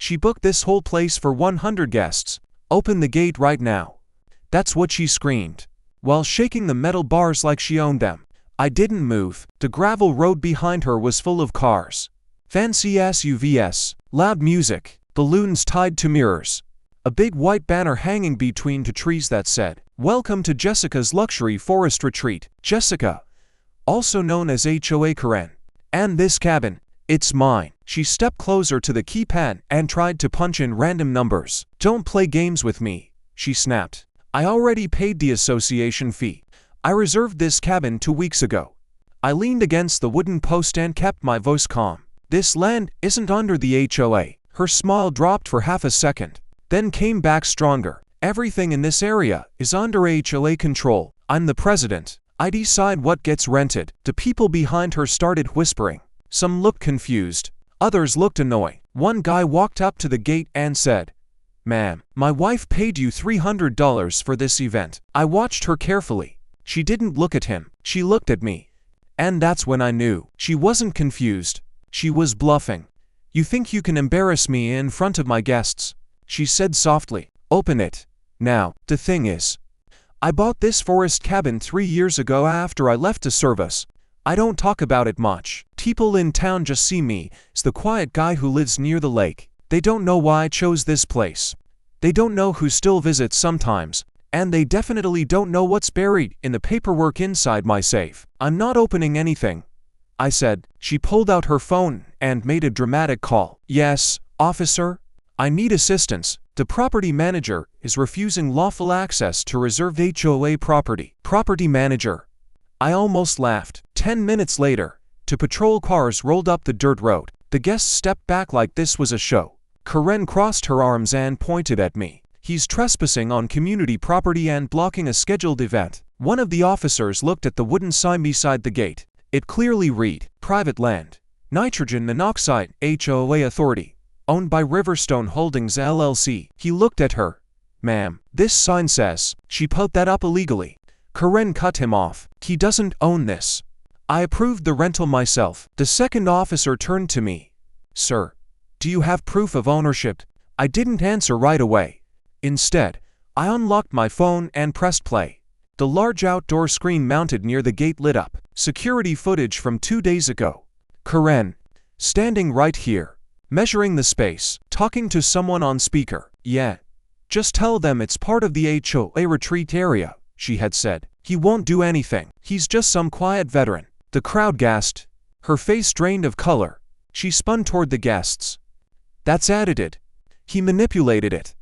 She booked this whole place for 100 guests. Open the gate right now. That's what she screamed, while shaking the metal bars like she owned them. I didn't move. The gravel road behind her was full of cars. Fancy SUVs, loud music, balloons tied to mirrors. A big white banner hanging between two trees that said, "Welcome to Jessica's Luxury Forest Retreat, Jessica," also known as HOA Karen. "And this cabin, it's mine." She stepped closer to the keypad and tried to punch in random numbers. "Don't play games with me," she snapped. "I already paid the association fee. I reserved this cabin 2 weeks ago." I leaned against the wooden post and kept my voice calm. "This land isn't under the HOA." Her smile dropped for half a second, then came back stronger. "Everything in this area is under HOA control. I'm the president. I decide what gets rented." The people behind her started whispering. Some looked confused. Others looked annoyed. One guy walked up to the gate and said, "Ma'am, my wife paid you $300 for this event." I watched her carefully. She didn't look at him. She looked at me. And that's when I knew. She wasn't confused. She was bluffing. "You think you can embarrass me in front of my guests?" she said softly. "Open it. Now." The thing is, I bought this forest cabin 3 years ago after I left the service. I don't talk about it much. People in town just see me as the quiet guy who lives near the lake. They don't know why I chose this place. They don't know who still visits sometimes. And they definitely don't know what's buried in the paperwork inside my safe. "I'm not opening anything," I said. She pulled out her phone and made a dramatic call. "Yes, officer? I need assistance. The property manager is refusing lawful access to reserved HOA property." Property manager. I almost laughed. 10 minutes later, 2 patrol cars rolled up the dirt road. The guests stepped back like this was a show. Karen crossed her arms and pointed at me. "He's trespassing on community property and blocking a scheduled event." One of the officers looked at the wooden sign beside the gate. It clearly read, "Private land. Nitrogen monoxide, HOA Authority. Owned by Riverstone Holdings LLC." He looked at her. "Ma'am, this sign says." "She put that up illegally." Karen cut him off. "He doesn't own this. I approved the rental myself." The second officer turned to me. "Sir, do you have proof of ownership?" I didn't answer right away. Instead, I unlocked my phone and pressed play. The large outdoor screen mounted near the gate lit up. Security footage from 2 days ago. Karen, standing right here, measuring the space, talking to someone on speaker. "Yeah. Just tell them it's part of the HOA retreat area," she had said. "He won't do anything. He's just some quiet veteran." The crowd gasped. Her face drained of color. She spun toward the guests. "That's edited. He manipulated it."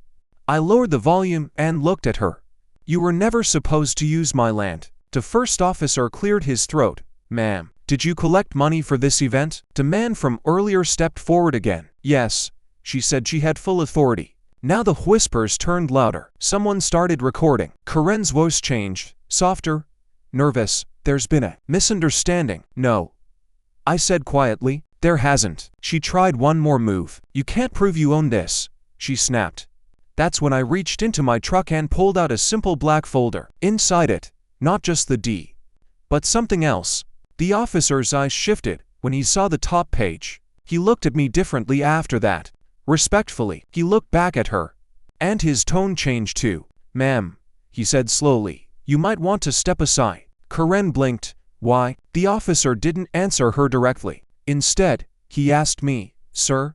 I lowered the volume and looked at her. "You were never supposed to use my land." The first officer cleared his throat. "Ma'am, did you collect money for this event?" The man from earlier stepped forward again. "Yes," she said. She had full authority. Now the whispers turned louder. Someone started recording. Karen's voice changed, softer, nervous. "There's been a misunderstanding." "No," I said quietly. "There hasn't." She tried one more move. "You can't prove you own this," she snapped. That's when I reached into my truck and pulled out a simple black folder. Inside it, not just the D, but something else. The officer's eyes shifted when he saw the top page. He looked at me differently after that. Respectfully, he looked back at her. And his tone changed too. "Ma'am," he said slowly, "you might want to step aside." Karen blinked. "Why?" The officer didn't answer her directly. Instead, he asked me, "Sir,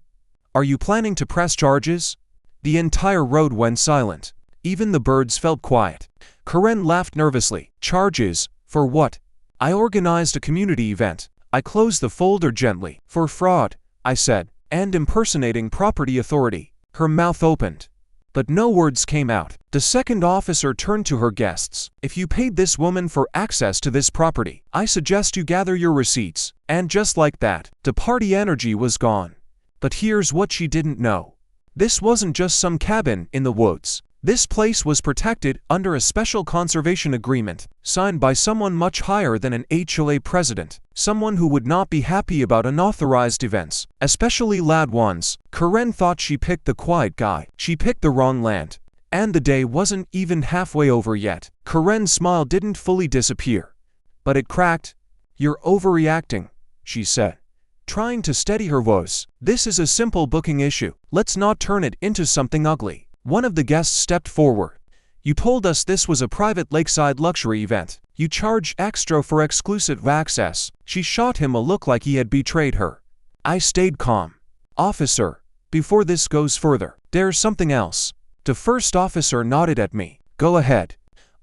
are you planning to press charges?" The entire road went silent. Even the birds felt quiet. Karen laughed nervously. "Charges? For what?" "I organized a community event." I closed the folder gently. "For fraud," I said, "and impersonating property authority." Her mouth opened, but no words came out. The second officer turned to her guests. "If you paid this woman for access to this property, I suggest you gather your receipts." And just like that, the party energy was gone. But here's what she didn't know. This wasn't just some cabin in the woods. This place was protected under a special conservation agreement, signed by someone much higher than an HOA president, someone who would not be happy about unauthorized events, especially loud ones. Karen thought she picked the quiet guy. She picked the wrong land. And the day wasn't even halfway over yet. Karen's smile didn't fully disappear, but it cracked. "You're overreacting," she said. trying to steady her voice. "This is a simple booking issue. Let's not turn it into something ugly." One of the guests stepped forward. "You told us this was a private lakeside luxury event. You charge extra for exclusive access." She shot him a look like he had betrayed her. I stayed calm. "Officer, before this goes further, there's something else." The first officer nodded at me. "Go ahead."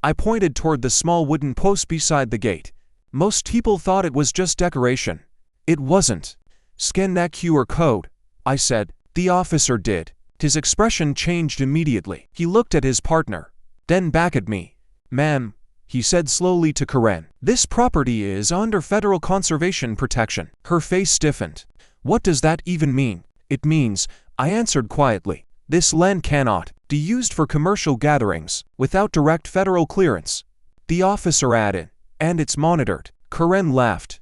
I pointed toward the small wooden post beside the gate. Most people thought it was just decoration. It wasn't. "Scan that QR code," I said. The officer did. His expression changed immediately. He looked at his partner, then back at me. "Ma'am," he said slowly to Karen, "this property is under federal conservation protection." Her face stiffened. "What does that even mean?" "It means," I answered quietly, "this land cannot be used for commercial gatherings without direct federal clearance." The officer added, "And it's monitored." Karen laughed.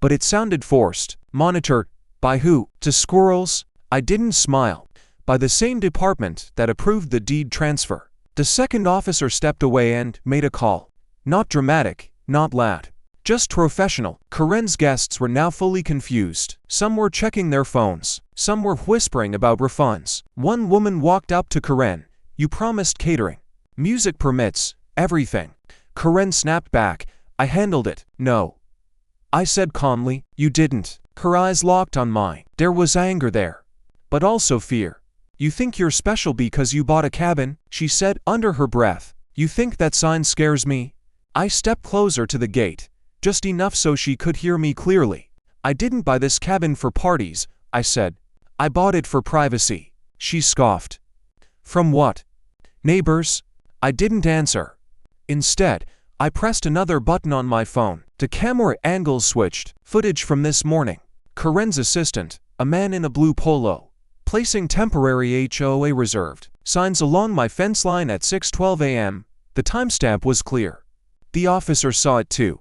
"But it sounded forced." "Monitored? By who?" "To squirrels." I didn't smile. "By the same department that approved the deed transfer." The second officer stepped away and made a call. Not dramatic, not loud, just professional. Karen's guests were now fully confused. Some were checking their phones. Some were whispering about refunds. One woman walked up to Karen. "You promised catering. Music permits, everything." Karen snapped back. "I handled it." "No," I said calmly, "you didn't." Her eyes locked on mine. There was anger there, but also fear. "You think you're special because you bought a cabin," she said under her breath. "You think that sign scares me?" I stepped closer to the gate, just enough so she could hear me clearly. "I didn't buy this cabin for parties," I said. "I bought it for privacy." She scoffed. "From what? Neighbors?" I didn't answer. Instead, I pressed another button on my phone. The camera angle switched. Footage from this morning. Karen's assistant, a man in a blue polo, placing temporary HOA reserved signs along my fence line at 6:12 a.m. The timestamp was clear. The officer saw it too.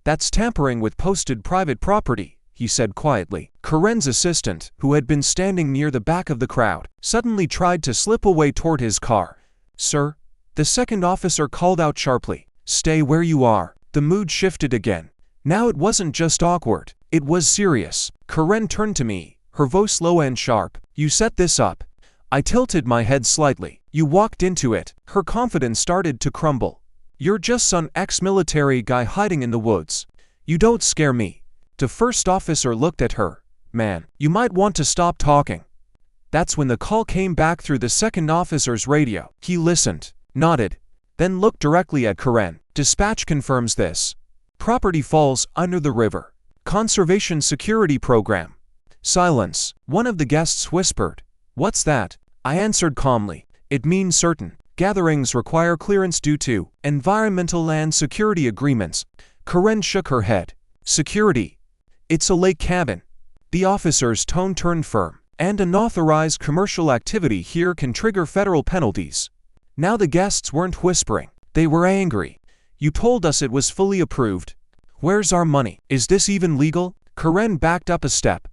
"That's tampering with posted private property," he said quietly. Karen's assistant, who had been standing near the back of the crowd, suddenly tried to slip away toward his car. "Sir," the second officer called out sharply, "stay where you are." The mood shifted again. Now it wasn't just awkward, it was serious. Karen turned to me, her voice low and sharp. "You set this up." I tilted my head slightly. "You walked into it." Her confidence started to crumble. "You're just some ex-military guy hiding in the woods. You don't scare me." The first officer looked at her. "Man, you might want to stop talking." That's when the call came back through the second officer's radio. He listened, nodded, then looked directly at Karen. "Dispatch confirms this. Property falls under the river. Conservation Security Program." Silence. One of the guests whispered, "What's that?" I answered calmly, "It means certain gatherings require clearance due to environmental and security agreements." Karen shook her head. "Security? It's a lake cabin." The officer's tone turned firm. "And unauthorized commercial activity here can trigger federal penalties." Now the guests weren't whispering. They were angry. "You told us it was fully approved. Where's our money? Is this even legal?" Karen backed up a step.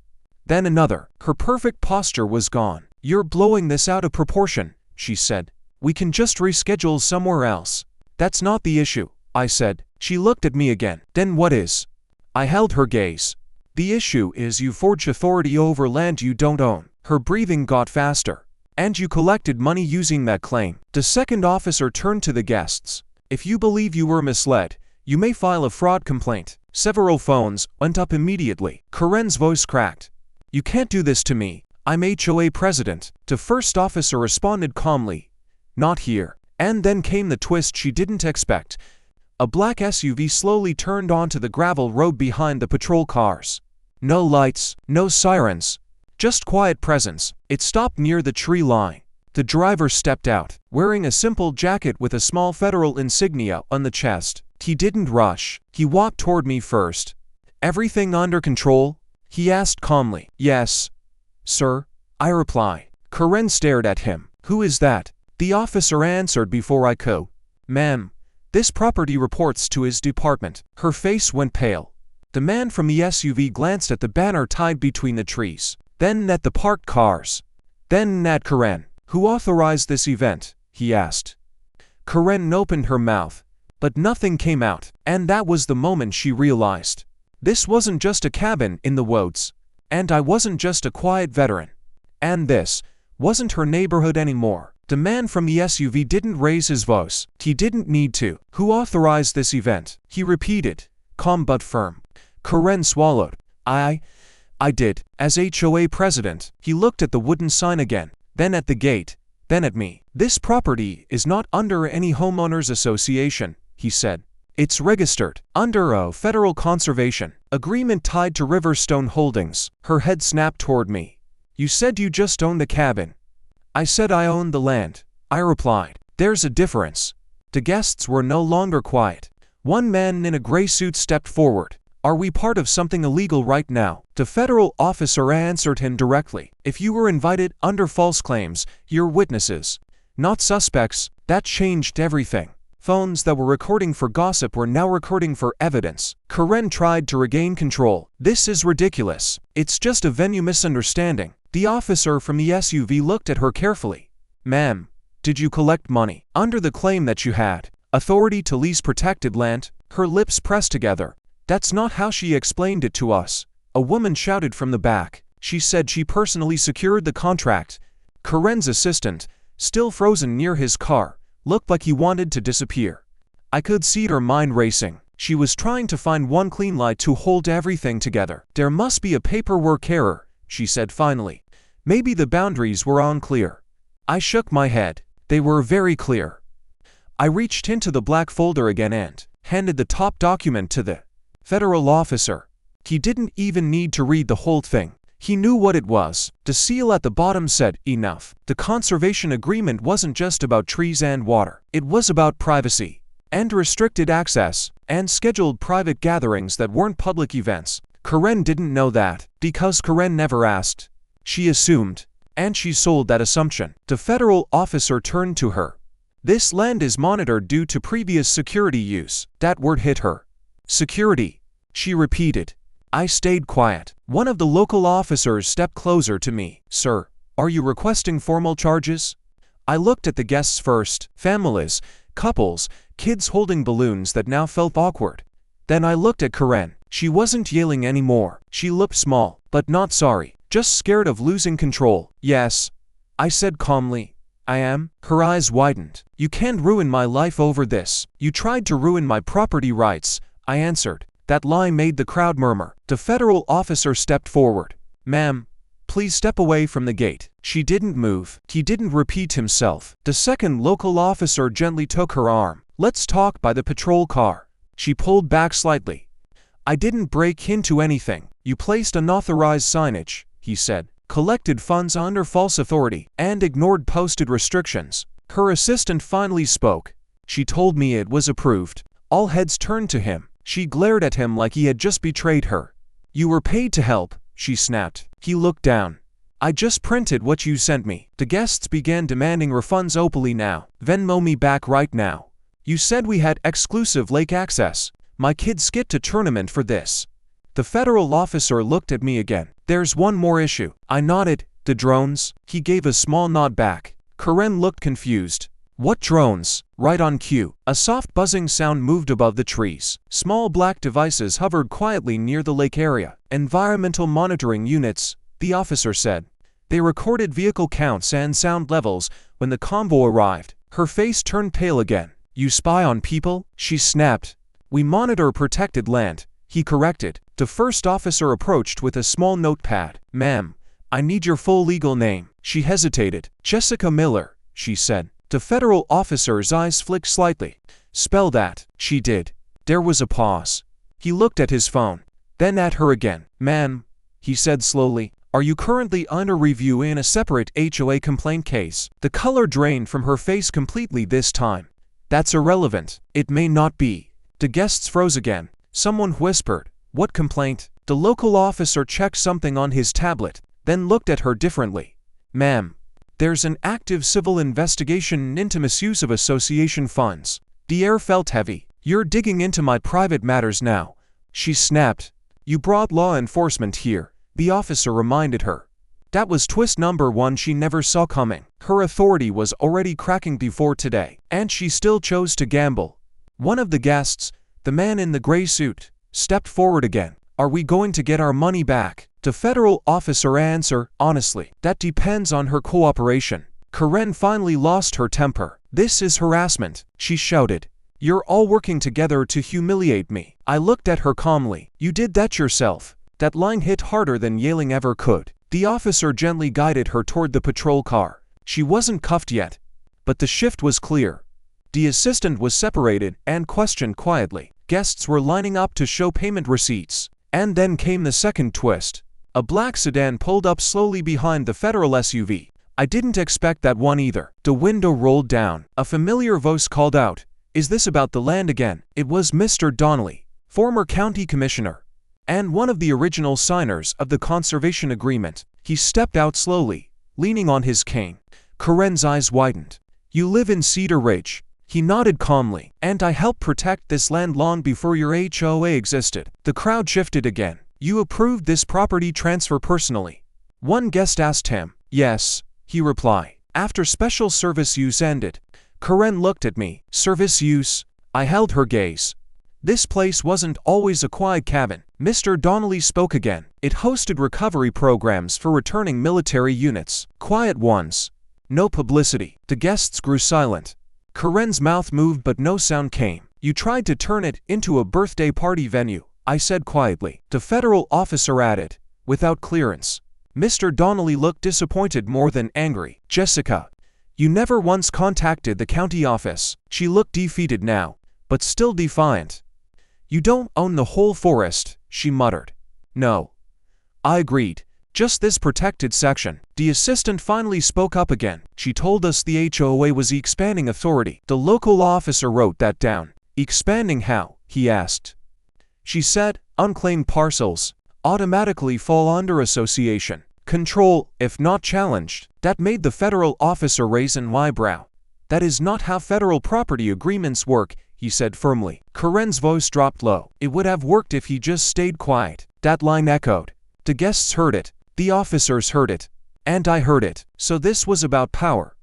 Then another. Her perfect posture was gone. "You're blowing this out of proportion," she said. "We can just reschedule somewhere else." "That's not the issue," I said. She looked at me again. "Then what is?" I held her gaze. "The issue is you forged authority over land you don't own." Her breathing got faster. "And you collected money using that claim." The second officer turned to the guests. "If you believe you were misled, you may file a fraud complaint." Several phones went up immediately. Karen's voice cracked. "You can't do this to me. I'm HOA president." The first officer responded calmly, "Not here." And then came the twist she didn't expect. A black SUV slowly turned onto the gravel road behind the patrol cars. No lights, no sirens, just quiet presence. It stopped near the tree line. The driver stepped out, wearing a simple jacket with a small federal insignia on the chest. He didn't rush. He walked toward me first. "Everything under control?" he asked calmly. "Yes, sir," I replied. Karen stared at him. "Who is that?" The officer answered before I could. "Ma'am, this property reports to his department." Her face went pale. The man from the SUV glanced at the banner tied between the trees, then at the parked cars, then at Karen. "Who authorized this event?" he asked. Karen opened her mouth, but nothing came out, and that was the moment she realized. This wasn't just a cabin in the woods. And I wasn't just a quiet veteran. And this wasn't her neighborhood anymore. The man from the SUV didn't raise his voice. He didn't need to. Who authorized this event? He repeated, calm but firm. Karen swallowed. I did. As HOA president. He looked at the wooden sign again, then at the gate, then at me. This property is not under any homeowners association, he said. It's registered under a federal conservation agreement tied to Riverstone Holdings. Her head snapped toward me. You said you just own the cabin. I said I owned the land. I replied. There's a difference. The guests were no longer quiet. One man in a gray suit stepped forward. Are we part of something illegal right now? The federal officer answered him directly. If you were invited under false claims, you're witnesses, not suspects. That changed everything. Phones that were recording for gossip were now recording for evidence. Karen tried to regain control. This is ridiculous. It's just a venue misunderstanding. The officer from the SUV looked at her carefully. Ma'am, did you collect money under the claim that you had authority to lease protected land? Her lips pressed together. That's not how she explained it to us. A woman shouted from the back. She said she personally secured the contract. Karen's assistant, still frozen near his car, looked like he wanted to disappear. I could see her mind racing. She was trying to find one clean lie to hold everything together. There must be a paperwork error, she said finally. Maybe the boundaries were unclear. I shook my head. They were very clear. I reached into the black folder again and handed the top document to the federal officer. He didn't even need to read the whole thing. He knew what it was. The seal at the bottom said, enough. The conservation agreement wasn't just about trees and water. It was about privacy, and restricted access, and scheduled private gatherings that weren't public events. Karen didn't know that, because Karen never asked. She assumed, and she sold that assumption. The federal officer turned to her. This land is monitored due to previous security use. That word hit her. Security, she repeated. I stayed quiet. One of the local officers stepped closer to me. Sir, are you requesting formal charges? I looked at the guests first. Families, couples, kids holding balloons that now felt awkward. Then I looked at Karen. She wasn't yelling anymore. She looked small, but not sorry, just scared of losing control. Yes, I said calmly. I am. Her eyes widened. You can't ruin my life over this. You tried to ruin my property rights, I answered. That lie made the crowd murmur. The federal officer stepped forward. Ma'am, please step away from the gate. She didn't move. He didn't repeat himself. The second local officer gently took her arm. Let's talk by the patrol car. She pulled back slightly. I didn't break into anything. You placed unauthorized signage, he said, collected funds under false authority, and ignored posted restrictions. Her assistant finally spoke. She told me it was approved. All heads turned to him. She glared at him like he had just betrayed her. You were paid to help, she snapped. He looked down. I just printed what you sent me. The guests began demanding refunds openly now. Venmo me back right now. You said we had exclusive lake access. My kids skipped a tournament for this. The federal officer looked at me again. There's one more issue. I nodded. The drones? He gave a small nod back. Karen looked confused. What drones? Right on cue. A soft buzzing sound moved above the trees. Small black devices hovered quietly near the lake area. Environmental monitoring units, the officer said. They recorded vehicle counts and sound levels when the convoy arrived. Her face turned pale again. You spy on people? She snapped. We monitor protected land, he corrected. The first officer approached with a small notepad. Ma'am, I need your full legal name. She hesitated. Jessica Miller, she said. The federal officer's eyes flicked slightly. Spell that. She did. There was a pause. He looked at his phone, then at her again. Ma'am, he said slowly, are you currently under review in a separate HOA complaint case? The color drained from her face completely this time. That's irrelevant. It may not be. The guests froze again. Someone whispered, what complaint? The local officer checked something on his tablet, then looked at her differently. Ma'am, there's an active civil investigation into misuse of association funds. The air felt heavy. You're digging into my private matters now. She snapped. You brought law enforcement here, the officer reminded her. That was twist number one she never saw coming. Her authority was already cracking before today, and she still chose to gamble. One of the guests, the man in the gray suit, stepped forward again. Are we going to get our money back? The federal officer answered, honestly, that depends on her cooperation. Karen finally lost her temper. This is harassment, she shouted. You're all working together to humiliate me. I looked at her calmly. You did that yourself. That line hit harder than yelling ever could. The officer gently guided her toward the patrol car. She wasn't cuffed yet, but the shift was clear. The assistant was separated and questioned quietly. Guests were lining up to show payment receipts. And then came the second twist. A black sedan pulled up slowly behind the federal SUV. I didn't expect that one either. The window rolled down. A familiar voice called out, "Is this about the land again?" It was Mr. Donnelly, former county commissioner, and one of the original signers of the conservation agreement. He stepped out slowly, leaning on his cane. Karen's eyes widened. "You live in Cedar Ridge." He nodded calmly. "And I helped protect this land long before your HOA existed." The crowd shifted again. "You approved this property transfer personally?" One guest asked him. "Yes," he replied. "After special service use ended." Karen looked at me. "Service use?" I held her gaze. "This place wasn't always a quiet cabin." Mr. Donnelly spoke again. "It hosted recovery programs for returning military units. Quiet ones. No publicity." The guests grew silent. Karen's mouth moved but no sound came. "You tried to turn it into a birthday party venue," I said quietly. The federal officer added, "without clearance." Mr. Donnelly looked disappointed more than angry. "Jessica, you never once contacted the county office." She looked defeated now, but still defiant. "You don't own the whole forest," she muttered. "No." I agreed. "Just this protected section." The assistant finally spoke up again. "She told us the HOA was expanding authority." The local officer wrote that down. "Expanding how?" he asked. She said, "Unclaimed parcels automatically fall under association control if not challenged." That made the federal officer raise an eyebrow. "That is not how federal property agreements work," he said firmly. Karen's voice dropped low. "It would have worked if he just stayed quiet." That line echoed. The guests heard it. The officers heard it. And I heard it. "So this was about power,"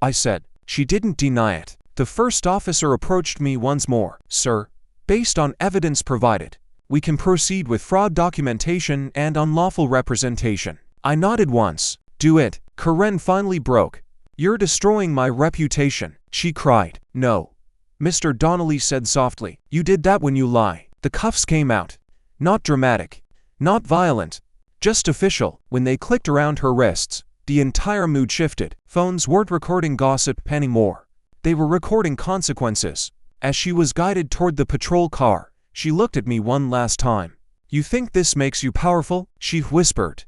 I said. She didn't deny it. The first officer approached me once more. "Sir, based on evidence provided, we can proceed with fraud documentation and unlawful representation." I nodded once. "Do it." Karen finally broke. "You're destroying my reputation," she cried. "No," Mr. Donnelly said softly. "You did that when you lie." The cuffs came out. Not dramatic. Not violent. Just official. When they clicked around her wrists, the entire mood shifted. Phones weren't recording gossip anymore. They were recording consequences. As she was guided toward the patrol car, she looked at me one last time. "You think this makes you powerful?" she whispered.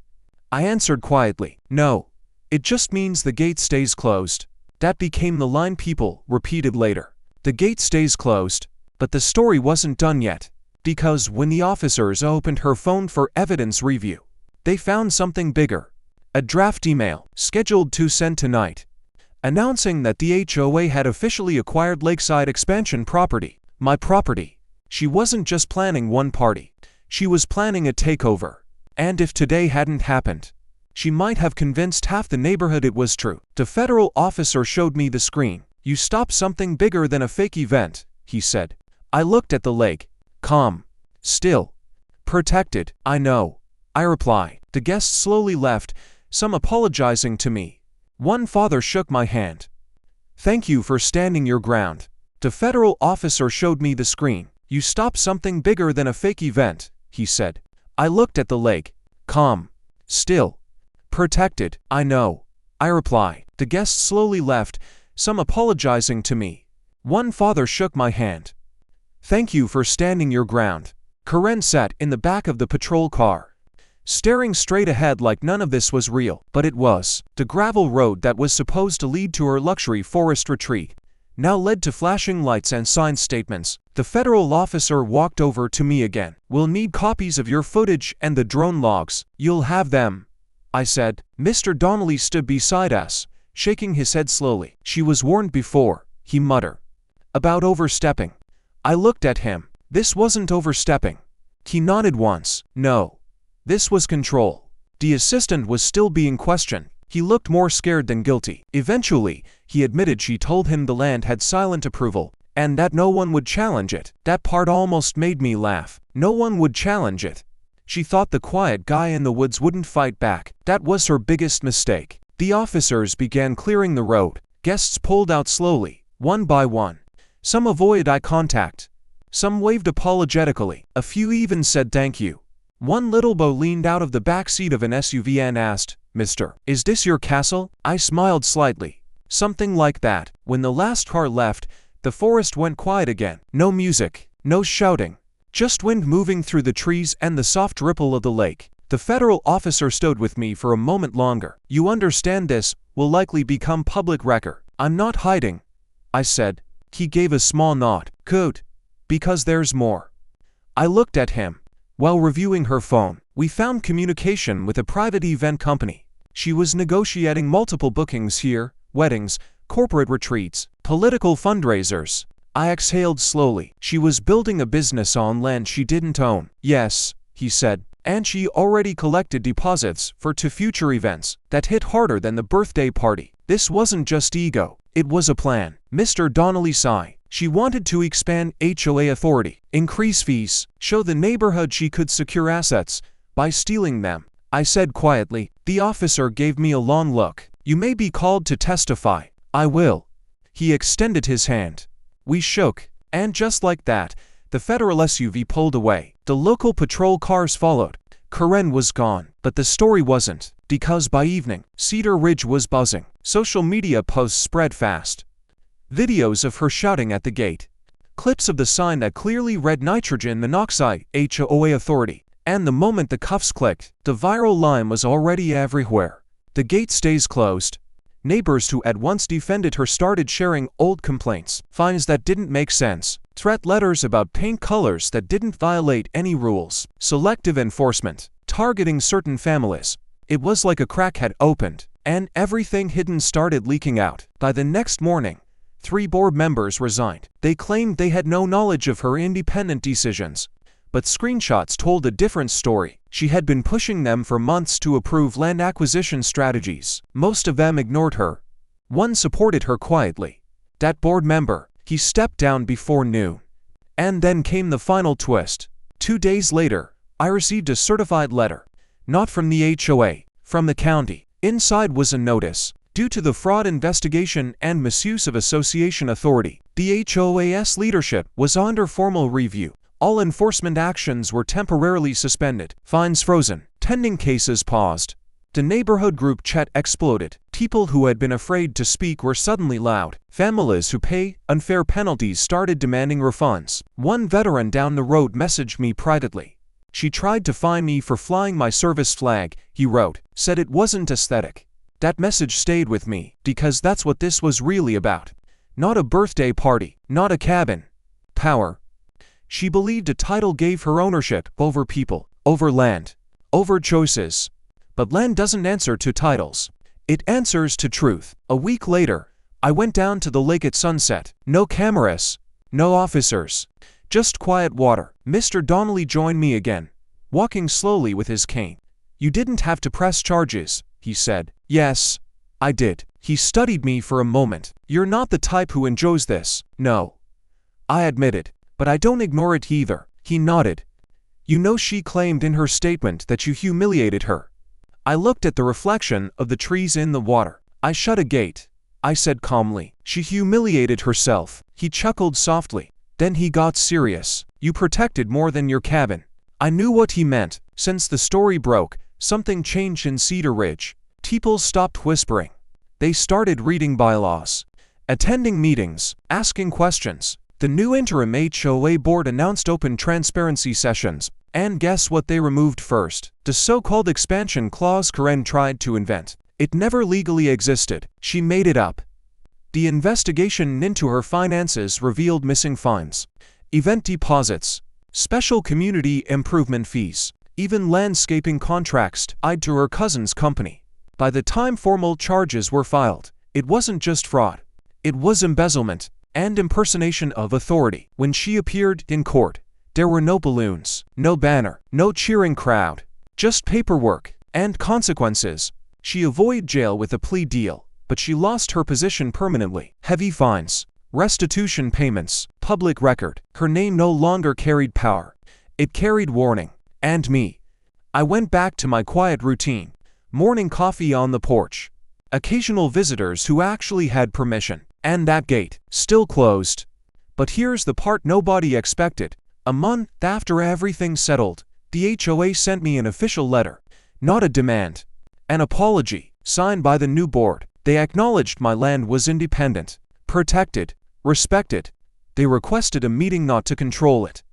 I answered quietly, "No. It just means the gate stays closed." That became the line people repeated later. The gate stays closed. But the story wasn't done yet. Because when the officers opened her phone for evidence review, they found something bigger. A draft email, scheduled to send tonight, announcing that the HOA had officially acquired lakeside expansion property. My property. She wasn't just planning one party. She was planning a takeover. And if today hadn't happened, she might have convinced half the neighborhood it was true. The federal officer showed me the screen. "You stopped something bigger than a fake event," he said. I looked at the lake. Calm. Still. Protected. "I know," I replied. The guests slowly left, some apologizing to me. One father shook my hand. "Thank you for standing your ground." The federal officer showed me the screen. "You stopped something bigger than a fake event," he said. I looked at the lake. Calm. Still. Protected. "I know," I replied. The guests slowly left, some apologizing to me. One father shook my hand. "Thank you for standing your ground." Karen sat in the back of the patrol car, staring straight ahead like none of this was real. But it was. The gravel road that was supposed to lead to her luxury forest retreat now led to flashing lights and sign statements. The federal officer walked over to me again. "We'll need copies of your footage and the drone logs." "You'll have them," I said. Mr. Donnelly stood beside us, shaking his head slowly. "She was warned before," he muttered. "About overstepping." I looked at him. "This wasn't overstepping." He nodded once. "No. This was control." The assistant was still being questioned. He looked more scared than guilty. Eventually, he admitted she told him the land had silent approval, and that no one would challenge it. That part almost made me laugh. No one would challenge it. She thought the quiet guy in the woods wouldn't fight back. That was her biggest mistake. The officers began clearing the road. Guests pulled out slowly, one by one. Some avoided eye contact. Some waved apologetically. A few even said thank you. One little boy leaned out of the back seat of an SUV and asked, "Mister, is this your castle?" I smiled slightly. Something like that. When the last car left, the forest went quiet again. No music, no shouting. Just wind moving through the trees and the soft ripple of the lake. The federal officer stood with me for a moment longer. "You understand this will likely become public record." "I'm not hiding," I said. He gave a small nod. "Good. Because there's more." I looked at him. While reviewing her phone, we found communication with a private event company. She was negotiating multiple bookings here: weddings, corporate retreats, political fundraisers. I exhaled slowly. She was building a business on land she didn't own. "Yes," he said, "and she already collected deposits for 2 future events." That hit harder than the birthday party. This wasn't just ego, it was a plan. Mr. Donnelly sighed. She wanted to expand HOA authority, increase fees, show the neighborhood she could secure assets by stealing them. I said quietly. The officer gave me a long look. "You may be called to testify." "I will." He extended his hand. We shook, and just like that, the federal SUV pulled away. The local patrol cars followed. Karen was gone, but the story wasn't, because by evening, Cedar Ridge was buzzing. Social media posts spread fast. Videos of her shouting at the gate. Clips of the sign that clearly read nitrogen monoxide, HOA authority. And the moment the cuffs clicked, the viral line was already everywhere. "The gate stays closed." Neighbors who had once defended her started sharing old complaints, fines that didn't make sense, threat letters about paint colors that didn't violate any rules, selective enforcement, targeting certain families. It was like a crack had opened, and everything hidden started leaking out. By the next morning, 3 board members resigned. They claimed they had no knowledge of her independent decisions. But screenshots told a different story. She had been pushing them for months to approve land acquisition strategies. Most of them ignored her. One supported her quietly. That board member, he stepped down before noon. And then came the final twist. 2 days later, I received a certified letter. Not from the HOA, from the county. Inside was a notice. Due to the fraud investigation and misuse of association authority, the HOA's leadership was under formal review. All enforcement actions were temporarily suspended, fines frozen, pending cases paused. The neighborhood group chat exploded. People who had been afraid to speak were suddenly loud. Families who pay unfair penalties started demanding refunds. One veteran down the road messaged me privately. "She tried to fine me for flying my service flag," he wrote, "said it wasn't aesthetic." That message stayed with me, because that's what this was really about. Not a birthday party, not a cabin. Power. She believed a title gave her ownership over people, over land, over choices. But land doesn't answer to titles. It answers to truth. A week later, I went down to the lake at sunset. No cameras, no officers, just quiet water. Mr. Donnelly joined me again, walking slowly with his cane. "You didn't have to press charges," he said. "Yes, I did." He studied me for a moment. "You're not the type who enjoys this." "No," I admitted. "But I don't ignore it either." He nodded. "You know she claimed in her statement that you humiliated her." I looked at the reflection of the trees in the water. "I shut a gate," I said calmly. "She humiliated herself." He chuckled softly. Then he got serious. "You protected more than your cabin." I knew what he meant. Since the story broke, something changed in Cedar Ridge. People stopped whispering. They started reading bylaws, attending meetings, asking questions. The new interim HOA board announced open transparency sessions, and guess what they removed first? The so-called expansion clause Karen tried to invent. It never legally existed. She made it up. The investigation into her finances revealed missing funds, event deposits, special community improvement fees, even landscaping contracts tied to her cousin's company. By the time formal charges were filed, it wasn't just fraud. It was embezzlement and impersonation of authority. When she appeared in court, there were no balloons, no banner, no cheering crowd, just paperwork and consequences. She avoided jail with a plea deal, but she lost her position permanently. Heavy fines, restitution payments, public record. Her name no longer carried power. It carried warning. And me. I went back to my quiet routine. Morning coffee on the porch. Occasional visitors who actually had permission. And that gate, still closed. But here's the part nobody expected. A month after everything settled, the HOA sent me an official letter. Not a demand. An apology, signed by the new board. They acknowledged my land was independent, protected, respected. They requested a meeting not to control it,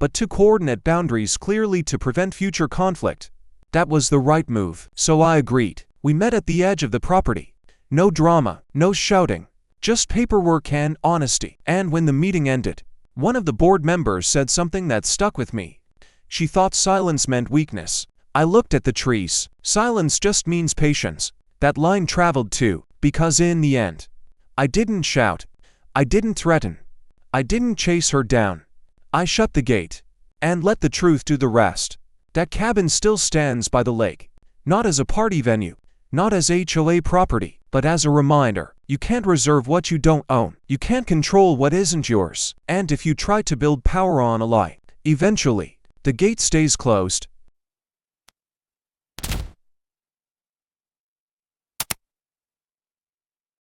but to coordinate boundaries clearly to prevent future conflict. That was the right move, so I agreed. We met at the edge of the property. No drama, no shouting, just paperwork and honesty. And when the meeting ended, one of the board members said something that stuck with me. She thought silence meant weakness. I looked at the trees. Silence just means patience. That line traveled too, because in the end, I didn't shout. I didn't threaten. I didn't chase her down. I shut the gate and let the truth do the rest. That cabin still stands by the lake, not as a party venue, not as HOA property, but as a reminder. You can't reserve what you don't own. You can't control what isn't yours. And if you try to build power on a lie, eventually, the gate stays closed.